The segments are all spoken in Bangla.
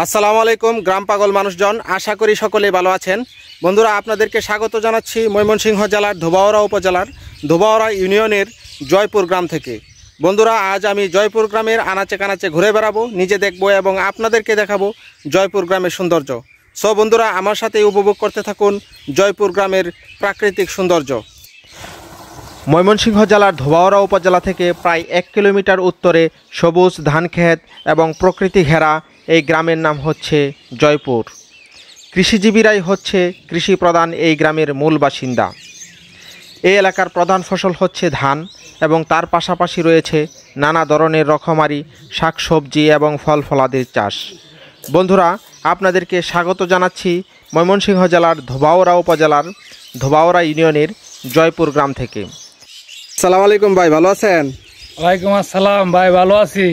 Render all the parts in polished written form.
আসসালামু আলাইকুম গ্রাম পাগল মানুষজন, আশা করি সকলেই ভালো আছেন। বন্ধুরা, আপনাদেরকে স্বাগত জানাচ্ছি ময়মনসিংহ জেলার ধোবাউড়া উপজেলার ধোবাউড়া ইউনিয়নের জয়পুর গ্রাম থেকে। বন্ধুরা, আজ আমি জয়পুর গ্রামের আনাচে কানাচে ঘুরে বেড়াবো, নিজে দেখব এবং আপনাদেরকে দেখাবো জয়পুর গ্রামের সৌন্দর্য। সো বন্ধুরা, আমার সাথে উপভোগ করতে থাকুন জয়পুর গ্রামের প্রাকৃতিক সৌন্দর্য। ময়মনসিংহ জেলার ধোবাউড়া উপজেলা থেকে প্রায় 1 কিলোমিটার উত্তরে সবুজ ধানক্ষেত এবং প্রকৃতি ঘেরা এই গ্রামের নাম হচ্ছে জয়পুর। কৃষিজীবীরাই হচ্ছে কৃষি প্রধান এই গ্রামের মূল বাসিন্দা। এই এলাকার প্রধান ফসল হচ্ছে ধান এবং তার পাশাপাশি রয়েছে নানা ধরনের রকমারি শাকসবজি এবং ফল ফলাদির চাষ। বন্ধুরা, আপনাদেরকে স্বাগত জানাচ্ছি ময়মনসিংহ জেলার ধোবাউড়া উপজেলার ধোবাউড়া ইউনিয়নের জয়পুর গ্রাম থেকে। আসসালামু আলাইকুম ভাই, ভালো আছেন? ওয়ালাইকুম আসসালাম ভাই, ভালো আছি।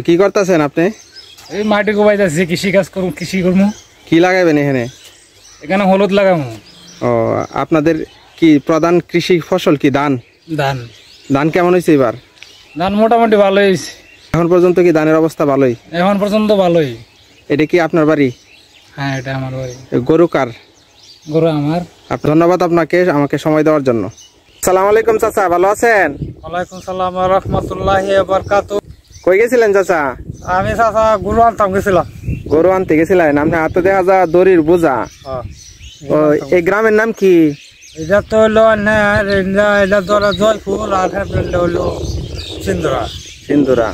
কি করতেছেন আপনি? এই মাটি কোবাইতেছি, কৃষি কাজ করব, কৃষি করবো। কি লাগাবেন এখানে? এখানে হলুদ লাগাবো। ও, আপনাদের কি প্রধান কৃষি ফসল কি ধান? ধান। ধান কেমন হয়েছে এবার? ধান মোটামুটি ভালোই হয়েছে। এখন পর্যন্ত কি ধানের অবস্থা ভালোই? এখন পর্যন্ত ভালোই। এটা কি আপনার বাড়ি? হ্যাঁ, এটা আমার বাড়ি। গরু কার? গরু আমার। ধন্যবাদ আপনাকে আমাকে সময় দেওয়ার জন্য। আসসালামু আলাইকুম চাচা, ভালো আছেন? ওয়ালাইকুম সালাম ওয়া রাহমাতুল্লাহি ওয়া বারাকাতুহু। কই গেছিলেন চাচা? আমি চাচা গরু আনতাম গেছিলাম। গরু আনতে গেছিলেন? আপনার হাতে দেখা যা দড়ির বোঝা। এই গ্রামের নাম কি? এটা তো হলো এটা ধরো জয়পুর, আর হলো সিন্দুরা। সিন্দুরা।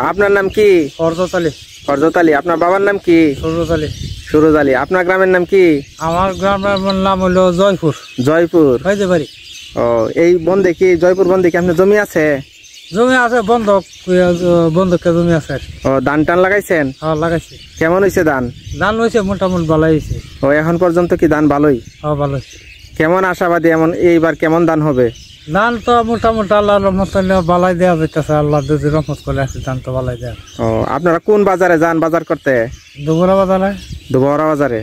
আপনার নাম কি? ফরজত আলী। ফরজত আলী। আপনার বাবার নাম কি? সুরজ আলী। সুরজ আলী। আপনার গ্রামের নাম কি? আমার গ্রামের নাম হলো জয়পুর। জয়পুর হইতে পারি। ও, এই বন্ধে কি জয়পুর বন্ধে কি আপনার জমি আছে? জমি আছে, বন্ধক জমি আছে। ও, ধান টান লাগাইছেন? হ্যাঁ, লাগাইছি। কেমন হয়েছে ধান? ধান হয়েছে মোটামুটি ভালো হয়েছে। ও, এখন পর্যন্ত কি ধান ভালোই? হ্যাঁ, ভালো হয়েছে। কেমন আশাবাদী এইবার কেমন ধান হবে? ধান তো মোটামুটি আল্লাহ রহমত বালাই দেওয়া যাইতেছে। আল্লাহ যদি রহমত করে আসে ধান তো বালাই দেওয়া। ও, আপনারা কোন বাজারে যান বাজার করতে? দুপুরা বাজারে। ধোবাউড়া বাজারে।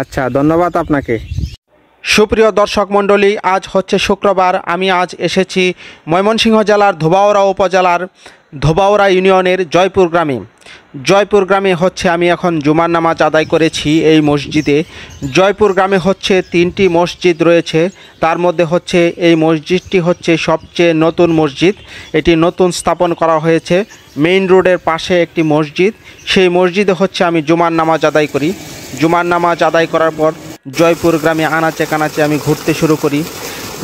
আচ্ছা, ধন্যবাদ আপনাকে। সুপ্রিয় দর্শক মণ্ডলী, আজ হচ্ছে শুক্রবার। আমি আজ এসেছি ময়মনসিংহ জেলার ধোবাউড়া উপজেলার ধোবাউড়া ইউনিয়নের জয়পুর গ্রামে। জয়পুর গ্রামে হচ্ছে আমি এখন জুমার নামাজ আদায় করেছি এই মসজিদে। জয়পুর গ্রামে হচ্ছে 3টি মসজিদ রয়েছে, তার মধ্যে হচ্ছে এই মসজিদটি হচ্ছে সবচেয়ে নতুন মসজিদ। এটি নতুন স্থাপন করা হয়েছে, মেইন রোডের পাশে একটি মসজিদ। সেই মসজিদে হচ্ছে আমি জুমার নামাজ আদায় করি। জুমার নামাজ আদায় করার পর জয়পুর গ্রামে আনাচে কানাচে আমি ঘুরতে শুরু করি।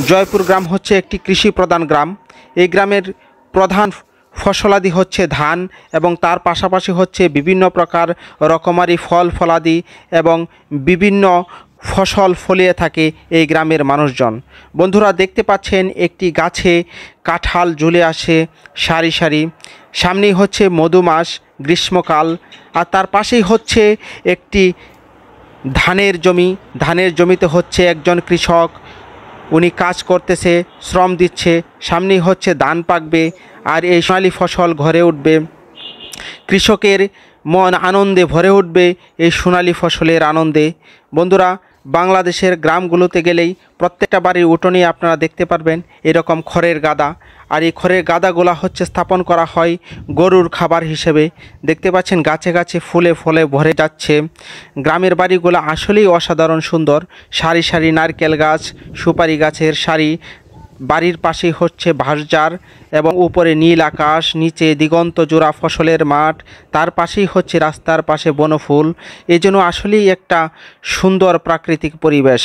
জয়পুর গ্রাম হচ্ছে একটি কৃষি প্রধান গ্রাম। এই গ্রামের প্রধান ফসলাদি হচ্ছে ধান এবং তার পাশাপাশি হচ্ছে বিভিন্ন প্রকার রকমারি ফল ফলাদি এবং বিভিন্ন ফসল ফলিয়ে থাকে এই গ্রামের মানুষজন। বন্ধুরা, দেখতে পাচ্ছেন একটি গাছে কাঁঠাল ঝুলে আসে সারি সারি। সামনেই হচ্ছে মধুমাস, গ্রীষ্মকাল, আর তার পাশেই হচ্ছে একটি ধানের জমি। ধানের জমিতে হচ্ছে একজন কৃষক, উনি কাজ করতেছে, শ্রম দিচ্ছে। সামনেই হচ্ছে ধান পাকবে আর এই সোনালি ফসল ঘরে উঠবে। কৃষকের মন আনন্দে ভরে উঠবে এই সোনালি ফসলের আনন্দে। বন্ধুরা, বাংলাদেশের গ্রামগুলোতে গেলেই প্রত্যেকটা বাড়ির উঠোনে আপনারা দেখতে পারবেন এরকম খড়ের গাদা, আর এই খড়ের গাদাগুলো হচ্ছে স্থাপন করা হয় গরুর খাবার হিসেবে। দেখতে পাচ্ছেন গাছে গাছে ফুলে ফলে ভরে যাচ্ছে। গ্রামের বাড়িগুলো আসলেই অসাধারণ সুন্দর। সারি সারি নারকেল গাছ, সুপারি গাছের সারি, বাড়ির পাশেই হচ্ছে বাঁশঝাড় এবং উপরে নীল আকাশ, নিচে দিগন্ত জোড়া ফসলের মাঠ, তার পাশেই হচ্ছে রাস্তার পাশে বনফুল। এই জন্য আসলেই একটা সুন্দর প্রাকৃতিক পরিবেশ।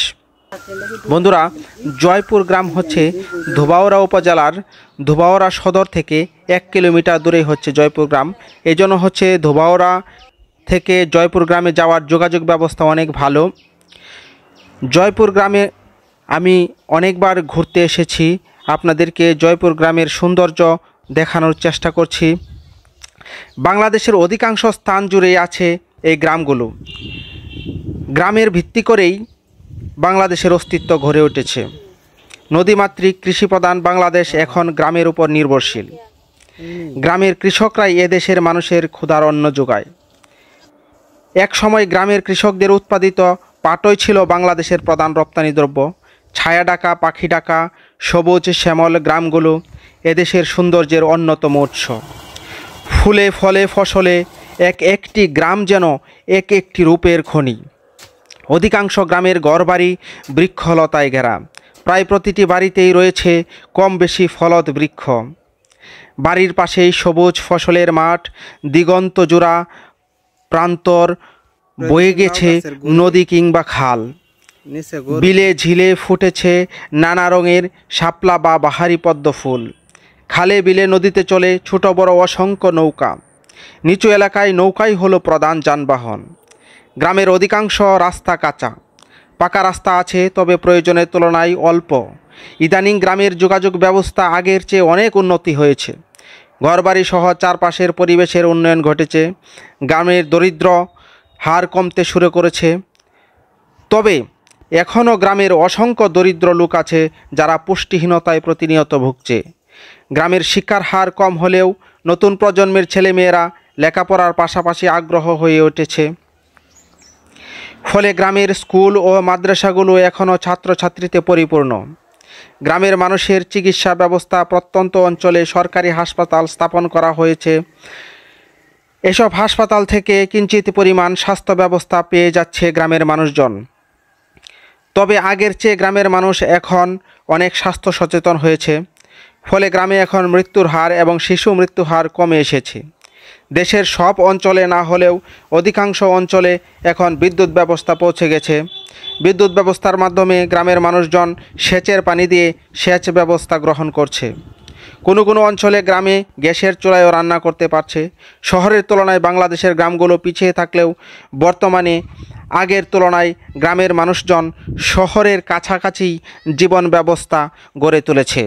বন্ধুরা, জয়পুর গ্রাম হচ্ছে ধোবাউড়া উপজেলার ধোবাউড়া সদর থেকে 1 কিলোমিটার দূরে হচ্ছে জয়পুর গ্রাম। এই জন্য হচ্ছে ধোবাউড়া থেকে জয়পুর গ্রামে যাওয়ার যোগাযোগ ব্যবস্থা অনেক ভালো। জয়পুর গ্রামে আমি অনেকবার ঘুরতে এসেছি, আপনাদেরকে জয়পুর গ্রামের সৌন্দর্য দেখানোর চেষ্টা করছি। বাংলাদেশের অধিকাংশ স্থান জুড়ে আছে এই গ্রামগুলো। গ্রামের ভিত্তি করেই বাংলাদেশের অস্তিত্ব গড়ে উঠেছে। নদীমাতৃক কৃষিপ্রধান বাংলাদেশ এখন গ্রামের উপর নির্ভরশীল। গ্রামের কৃষকরাই এদেশের মানুষের ক্ষুধার অন্ন যোগায়। এক সময় গ্রামের কৃষকদের উৎপাদিত পাটই ছিল বাংলাদেশের প্রধান রপ্তানি দ্রব্য। ছায়া ডাকা, পাখি ডাকা, সবুজ শ্যামল গ্রামগুলো এদেশের সৌন্দর্যের অন্যতম উৎস। ফুলে ফলে ফসলে একটি গ্রাম যেন একটি রূপের খনি। অধিকাংশ গ্রামের ঘরবাড়ি বৃক্ষলতায় ঘেরা। প্রায় প্রতিটি বাড়িতেই রয়েছে কম বেশি ফলদ বৃক্ষ। বাড়ির পাশেই সবুজ ফসলের মাঠ, দিগন্ত জোড়া প্রান্তর, বয়ে গেছে নদী কিংবা খাল। বিলে ঝিলে ফুটেছে নানা রঙের শাপলা বা বাহারি পদ্ম ফুল। খালে বিলে নদীতে চলে ছোট বড় অসংখ্য নৌকা। নিচু এলাকায় নৌকাই হলো প্রধান যানবাহন। গ্রামের অধিকাংশ রাস্তা কাঁচা। পাকা রাস্তা আছে, তবে প্রয়োজনের তুলনায় অল্প। ইদানিং গ্রামের যোগাযোগ ব্যবস্থা আগের চেয়ে অনেক উন্নতি হয়েছে। ঘরবাড়ি সহ চারপাশের পরিবেশের উন্নয়ন ঘটেছে। গ্রামের দরিদ্র হার কমতে শুরু করেছে। তবে এখনও গ্রামের অসংখ্য দরিদ্র লোক আছে যারা পুষ্টিহীনতায় প্রতিনিয়ত ভুগছে। গ্রামের শিক্ষার হার কম হলেও নতুন প্রজন্মের ছেলেমেয়েরা লেখাপড়ার পাশাপাশি আগ্রহ হয়ে উঠেছে। ফলে গ্রামের স্কুল ও মাদ্রাসাগুলো এখনও ছাত্রছাত্রীতে পরিপূর্ণ। গ্রামের মানুষের চিকিৎসা ব্যবস্থা প্রত্যন্ত অঞ্চলে সরকারি হাসপাতাল স্থাপন করা হয়েছে। এসব হাসপাতাল থেকে কিঞ্চিত পরিমাণ স্বাস্থ্য ব্যবস্থা পেয়ে যাচ্ছে গ্রামের মানুষজন। তবে আগের চেয়ে গ্রামের মানুষ এখন অনেক স্বাস্থ্য সচেতন হয়েছে। ফলে গ্রামে এখন মৃত্যুর হার এবং শিশু মৃত্যু হার কমে এসেছে। দেশের সব অঞ্চলে না হলেও অধিকাংশ অঞ্চলে এখন বিদ্যুৎ ব্যবস্থা পৌঁছে গেছে। বিদ্যুৎ ব্যবস্থার মাধ্যমে গ্রামের মানুষজন সেচের পানি দিয়ে সেচ ব্যবস্থা গ্রহণ করছে। কোনো কোনো অঞ্চলে গ্রামে গ্যাসের চুলায়ও রান্না করতে পারছে। শহরের তুলনায় বাংলাদেশের গ্রামগুলো পিছিয়ে থাকলেও বর্তমানে আগের তুলনায় গ্রামের মানুষজন শহরের কাছাকাছি জীবন ব্যবস্থা গড়ে তুলেছে।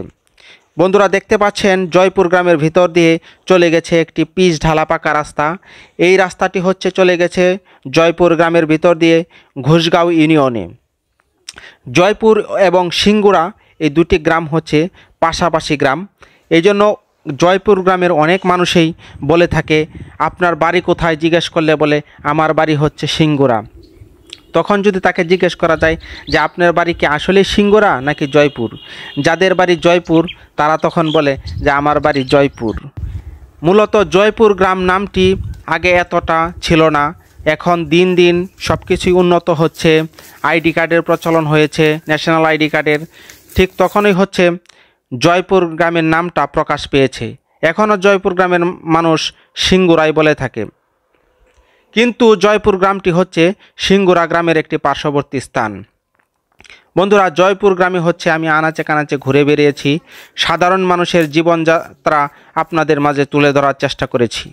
বন্ধুরা দেখতে পাচ্ছেন জয়পুর গ্রামের ভিতর দিয়ে চলে গেছে একটি পিচ ঢালা পাকা রাস্তা। এই রাস্তাটি চলে গেছে জয়পুর গ্রামের ভিতর দিয়ে ঘোষগাঁও ইউনিয়নে। জয়পুর এবং সিঙ্গুরা এই দুটি গ্রাম পাশাপাশি গ্রাম। এই জন্য জয়পুর গ্রামের অনেক মানুষই বলে থাকে আপনার বাড়ি কোথায় জিজ্ঞেস করলে বলে আমার বাড়ি সিঙ্গুরা। তখন যদি তাকে জিজ্ঞেস করা যায় যে আপনার বাড়ি কি আসলে সিঙ্গুরা নাকি জয়পুর, যাদের বাড়ি জয়পুর তারা তখন বলে যে আমার বাড়ি জয়পুর। মূলত জয়পুর গ্রাম নামটি আগে এতটা ছিল না। এখন দিন দিন সব কিছুই উন্নত হচ্ছে। আইডি কার্ডের প্রচলন হয়েছে, ন্যাশনাল আইডি কার্ডের। ঠিক তখনই জয়পুর গ্রামের নামটা প্রকাশ পেয়েছে। এখনও জয়পুর গ্রামের মানুষ সিঙ্গুরাই বলে থাকে। কিন্তু জয়পুর গ্রামটি সিঙ্গুরা গ্রামের একটি পার্শ্ববর্তী স্থান। বন্ধুরা জয়পুর গ্রামে আমি আনাচে কানাচে ঘুরে বেরিয়েছি। সাধারণ মানুষের জীবনযাত্রা আপনাদের মাঝে তুলে ধরার চেষ্টা করেছি।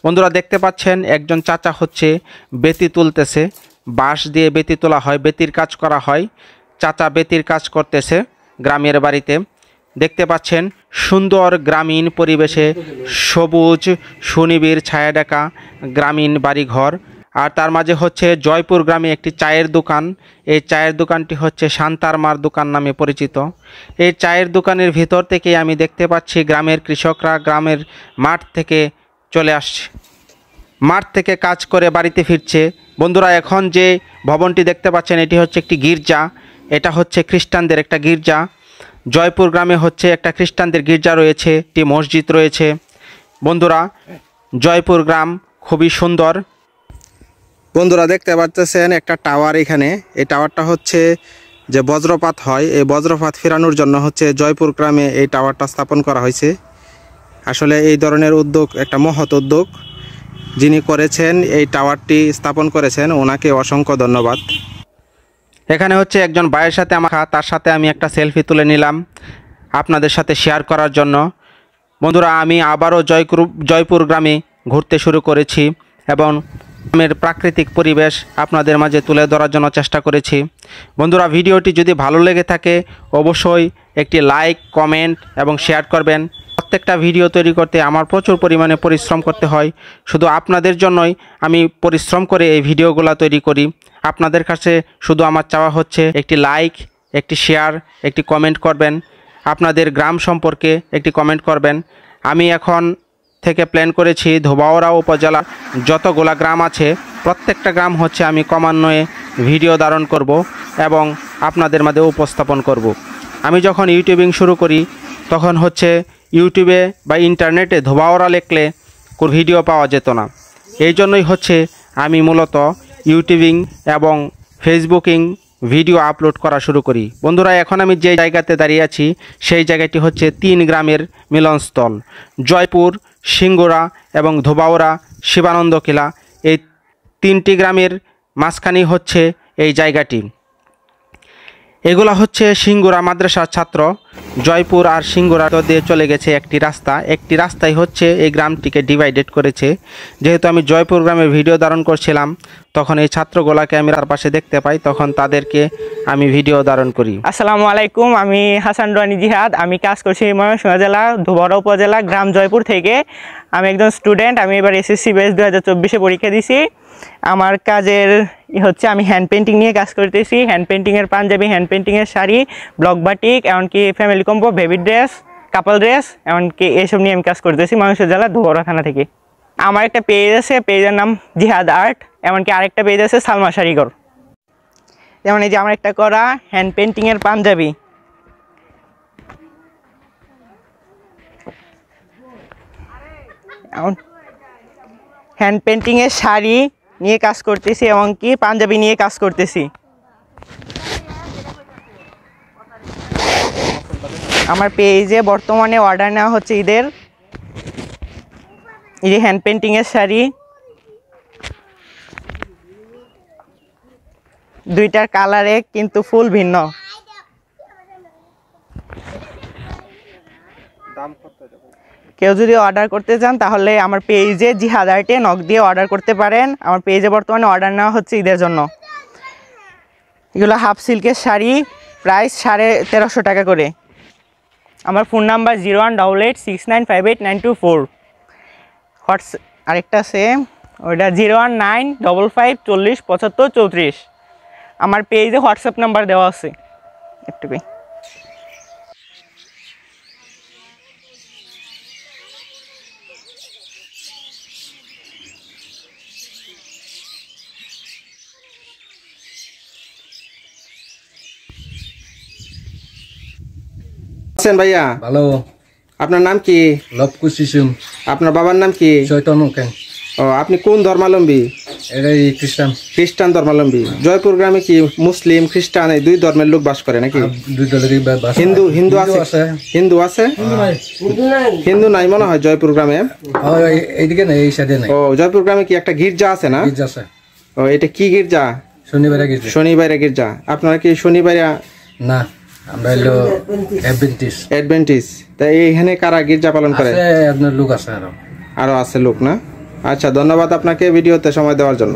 বন্ধুরা দেখতে পাচ্ছেন একজন চাচা বেতি তুলতেছে। বাঁশ দিয়ে বেতি তোলা হয়, বেতির কাজ করা হয়। চাচা বেতির কাজ করতেছে গ্রামের বাড়িতে। দেখতে পাচ্ছেন সুন্দর গ্রামীণ পরিবেশে সবুজ সুনিবিড় ছায়া ঢাকা গ্রামীণ বাড়িঘর। আর তার মাঝে জয়পুর গ্রামে একটি চায়ের দোকান। এই চায়ের দোকানটি শান্তার মার দোকান নামে পরিচিত। এই চায়ের দোকানের ভিতর থেকে আমি দেখতে পাচ্ছি গ্রামের কৃষকরা গ্রামের মাঠ থেকে চলে আসছে, মাঠ থেকে কাজ করে বাড়িতে ফিরছে। বন্ধুরা এখন যে ভবনটি দেখতে পাচ্ছেন এটি একটি গির্জা। এটা খ্রিস্টানদের একটা গির্জা। জয়পুর গ্রামে একটা খ্রিস্টানদের গির্জা রয়েছে, একটি মসজিদ রয়েছে। বন্ধুরা জয়পুর গ্রাম খুবই সুন্দর। বন্ধুরা দেখতে পাচ্ছেন একটা টাওয়ার। এখানে এই টাওয়ারটা যে বজ্রপাত হয়, এই বজ্রপাত ফেরানোর জন্য জয়পুর গ্রামে এই টাওয়ারটা স্থাপন করা হয়েছে। আসলে এই ধরনের উদ্যোগ একটা মহৎ উদ্যোগ। যিনি করেছেন এই টাওয়ারটি স্থাপন করেছেন ওনাকে অসংখ্য ধন্যবাদ। এখানে একজন ভাইয়ের সাথে তার সাথে আমি একটা সেলফি তুলে নিলাম আপনাদের সাথে শেয়ার করার জন্য। বন্ধুরা আমি আবারও জয়পুর গ্রামে ঘুরতে শুরু করেছি এবং গ্রামের প্রাকৃতিক পরিবেশ আপনাদের মাঝে তুলে ধরার জন্য চেষ্টা করেছি। বন্ধুরা ভিডিওটি যদি ভালো লেগে থাকে অবশ্যই একটি লাইক, কমেন্ট এবং শেয়ার করবেন। প্রত্যেকটা ভিডিও তৈরি করতে আমার প্রচুর পরিমাণে পরিশ্রম করতে হয়। শুধু আপনাদের জন্যই আমি পরিশ্রম করে এই ভিডিওগুলো তৈরি করি। আপনাদের কাছে শুধু আমার চাওয়া একটি লাইক, একটি শেয়ার, একটি কমেন্ট করবেন। আপনাদের গ্রাম সম্পর্কে একটি কমেন্ট করবেন। আমি এখন থেকে প্ল্যান করেছি ধোবাউড়া উপজেলার যতগুলা গ্রাম আছে প্রত্যেকটা গ্রাম আমি ক্রমান্বয়ে ভিডিও ধারণ করব এবং আপনাদের মাঝে উপস্থাপন করব। আমি যখন ইউটিউবিং শুরু করি তখন ইউটিউবে বা ইন্টারনেটে ধোবাউড়া লিখলে কোনো ভিডিও পাওয়া যেত না। এই জন্যই হচ্ছে আমি মূলত ইউটিউবিং এবং ফেসবুকিং ভিডিও আপলোড করা শুরু করি। বন্ধুরা, এখন আমি যে জায়গাতে দাঁড়িয়ে আছি সেই জায়গাটি হচ্ছে 3 গ্রামের মিলনস্থল, জয়পুর, সিঙ্গুরা এবং ধোবাউড়া শিবানন্দ কিলা। এই 3টি গ্রামের মাঝখানেই হচ্ছে এই জায়গাটি। এগুলা হচ্ছে সিঙ্গুরা মাদ্রাসার ছাত্র। জয়পুর আর সিঙ্গুরা দিয়ে চলে গেছে একটি রাস্তাই হচ্ছে এই গ্রামটিকে ডিভাইডেড করেছে। যেহেতু আমি জয়পুর গ্রামের ভিডিও ধারণ করছিলাম, তখন এই ছাত্রগুলাকে আমি তার পাশে দেখতে পাই, তখন তাদেরকে আমি ভিডিও ধারণ করি। আসসালামু আলাইকুম, আমি হাসান রানী জিহাদ। আমি কাজ করছি ময়মনসিংহ জেলা ধোবাউড়া উপজেলা গ্রাম জয়পুর থেকে। আমি একজন স্টুডেন্ট। আমি এবার এসএসসি ব্যাচ 2024-এ পরীক্ষা দিছি। আমার কাজের হচ্ছে আমি হ্যান্ড পেন্টিং নিয়ে কাজ করতেছি। হ্যান্ড পেন্টিংয়ের পাঞ্জাবি, হ্যান্ড পেন্টিংয়ের শাড়ি, ব্লক বাটিক, এমনকি family combo, baby dress, couple dress, এমনকি এইসব নিয়ে আমি কাজ করতেছি ময়মনসিংহ জেলা ধোবাউড়া থানা থেকে। আমার একটা পেজ আছে, পেজের নাম জিহাদ আর্ট। এমনকি আরেকটা পেজ আছে সালমা শাড়িঘর। যেমন এই যে আমার একটা করা হ্যান্ড পেন্টিংয়ের পাঞ্জাবি, হ্যান্ড পেন্টিংয়ের শাড়ি নিয়ে কাজ করতেছি, এমনকি পাঞ্জাবি নিয়ে কাজ করতেছি। আমার পেজে বর্তমানে অর্ডার নেওয়া হচ্ছে ঈদের এই যে হ্যান্ড পেন্টিংয়ের শাড়ি। দুইটার কালারে কিন্তু ফুল ভিন্ন। কেউ যদি অর্ডার করতে চান তাহলে আমার পেজে জিহাদ আর্টে নক দিয়ে অর্ডার করতে পারেন। আমার পেজে বর্তমানে অর্ডার নেওয়া হচ্ছে ঈদের জন্য। এগুলো হাফ সিল্কের শাড়ি, প্রাইস 1350 টাকা করে। আমার ফোন নাম্বার 0188695894। হোয়াটসঅ্যাপ আরেকটা আছে, ওইটা 01955407534। আমার পেজে হোয়াটসঅ্যাপ নাম্বার দেওয়া আছে। একটুকুই ভাইয়া ভালো। আপনার নাম কি? লবকুশিসুম। আপনার বাবার নাম কি? চৈতন্য কেন। ও, আপনি কোন ধর্মাবলম্বী? এটাই খ্রিস্টান। খ্রিস্টান ধর্মাবলম্বী। জয়পুর গ্রামে কি মুসলিম খ্রিস্টান এই দুই ধর্মের লোক বাস করে নাকি? দুই দলেরই হিন্দু আছে? হিন্দু আছে? হিন্দু নাই মনে হয় জয়পুর গ্রামে। এইদিকে না, এই সাইডে নাই। ও, জয়পুর গ্রামে কি একটা গির্জা আছে না? গির্জা আছে। ও, এটা কি গির্জা? শনিবারে গির্জা। শনিবারে গির্জা। আপনারা কি শনিবারে? না, আমরা হলো অ্যাডভেন্টিস। তাই এইখানে কারা গির্জা পালন করে? আপনার লোক আছে, আরো আছে লোক না? আচ্ছা, ধন্যবাদ আপনাকে ভিডিওতে সময় দেওয়ার জন্য।